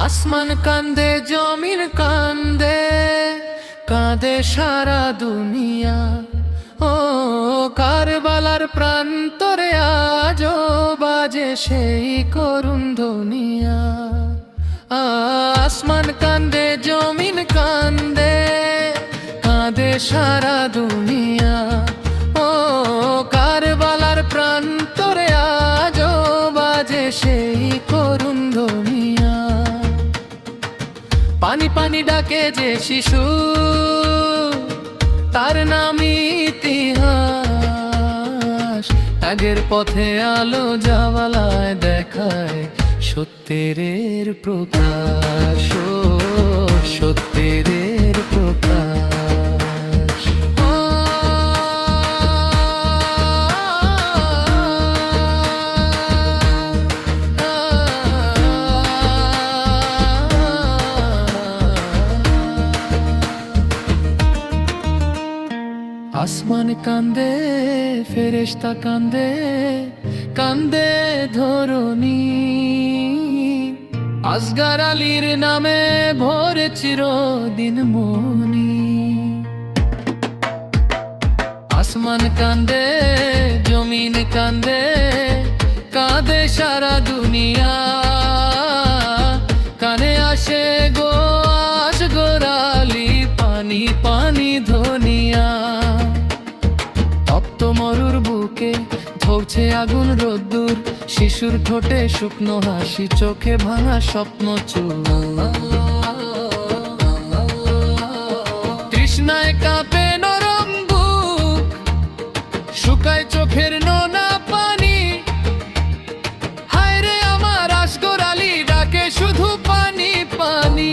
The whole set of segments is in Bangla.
আসমান কান্দে, জমিন কান্দে, কাঁদে সারা দুনিয়া। ও কারবালার প্রান্তরে আজও বাজে সেই করুণ দুনিয়া। আসমান কান্দে, জমিন কান্দে, কাঁদে সারা দুনিয়া। ও কারবালার প্রান্তরে আজও বাজে সেই করুণ দুনিয়া। পানি পানি ডাকে যে শিশু, তার নাম ইতিহাস। ত্যাগের পথে আলো জাওয়ালায় দেখায় সত্যের প্রকাশ, সত্যের প্রকাশ। আসমান কান্দে, ফেরেশতা কান্দে, কান্দে ধরণী। আসগার আলীর নামে ভরে চিরদিন মনি। আসমান কান্দে, জমিন কান্দে, কাঁদে সারা দুনিয়া। কানে আসে গো আসগর আলী, পানি পানি ধনিয়া। তপ্ত মরুর বুকে ধরছে আগুন রোদ্দুর, শিশুর ঠোঁটে শুকনো হাসি, চোখে ভাঙা স্বপ্ন চুল। তৃষ্ণায় কাঁপে নরম বুক, শুকায় চোখের নোনা পানি। হায় রে আমার আসগর আলী, ডাকে শুধু পানি পানি।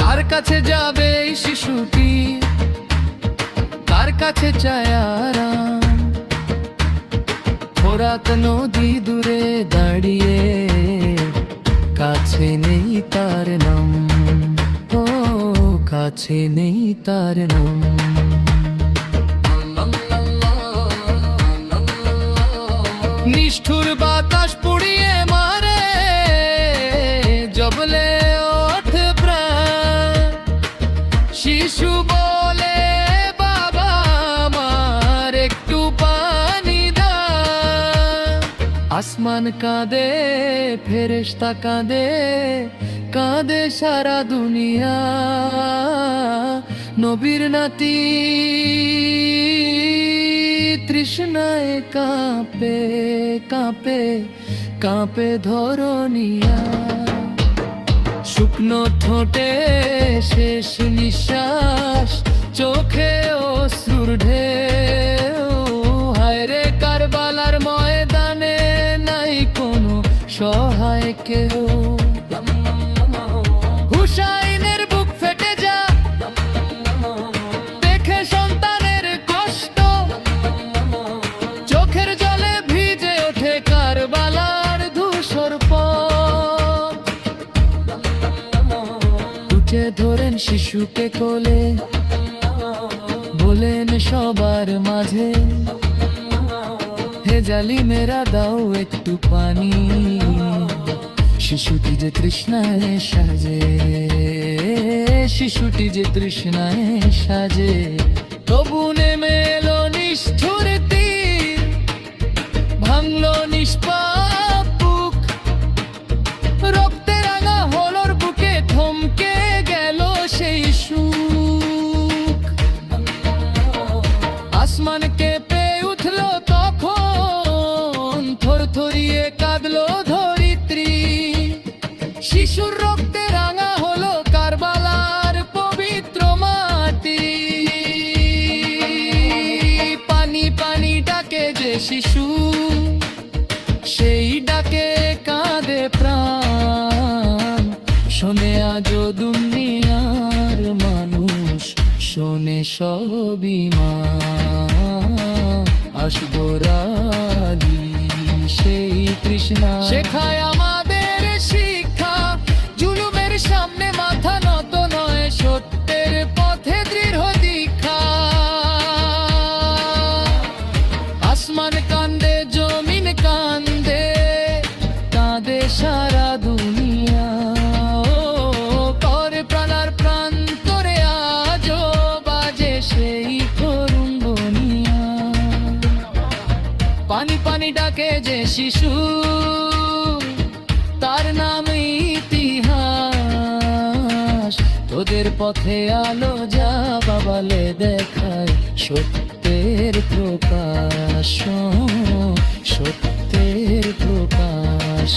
কার কাছে যাবে এই শিশুটি, কার কাছে চায় আরাম? ফোরাত নদী দূরে দাঁড়িয়ে, কাছে নেই তার নাম। ও কাছে নেই তার নাম। নিষ্ঠুর বাতাস পুড়িয়ে মারে, জবলে ওঠে প্রাণ। শিশু বলে বাবা আমার একটু পানি দাও। আসমান কাঁদে, ফেরেশতা কাঁদে, কাঁদে সারা দুনিয়া। নবীর নাতি তৃষ্ণায় কাঁপে কাঁপে কাঁপে ধরনিয়া। শুকনো ঠোঁটে শেষ নিঃশ্বাস, চোখে অশ্রুর ঢেউ। হায় রে কারবালার ময়দানে নাই কোনো সহায় কেউ। হুসাইনের বুক ফেটে যা, দেখে সন্তানের কষ্ট। চোখের জলে ভিজে ওঠে কারবালার ধূসর পথ। উঠে ধরেন শিশুকে কোলে, বলেন সবার মাঝে, হে জালিমেরা দাও একটু পানি। শিশুটি যে তৃষ্ণায় সাজে, শিশুটি যে তৃষ্ণায় সাজে। তবু নেমে এলো নিষ্ঠুর তীর, ভাঙলো নিষ্পাপ বুক। রক্তে রাঙা হলোর বুকে থমকে গেল সেই সুখ। আসমান কেঁপে উঠলো তখন, থরথরিয়ে কাঁদলো ধরিত্রী। শিশুর রক্তে রাঙা হলো কারবালার পবিত্র মাটি। পানি পানি ডাকে যে শিশু, সে শোনে সবই মা। আসবো রালি সেই তৃষ্ণা শেখায় আমাদের শিক্ষা, জুলুমের সামনে মাথা নত নয়, সত্যের পথে দৃঢ় দীক্ষা। আসমান কান্দে, জমিন কান্দে, কাঁদে সারা দুনিয়া। করে প্রাণার প্রান্তরে আজও বাজে সেই করুণ বনিয়া। পানি পানি ডাকে যে শিশু, তার নাম ইতিহাস। তোদের পথে আলো যা বাবালে দেখায়, সত্যের প্রকাশ, সত্যের প্রকাশ,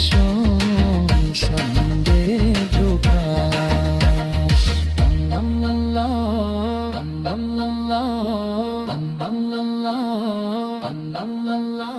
সন্দেহ প্রকাশ। আল্লাহ, আল্লাহ, আল্লাহ, আল্লাহ।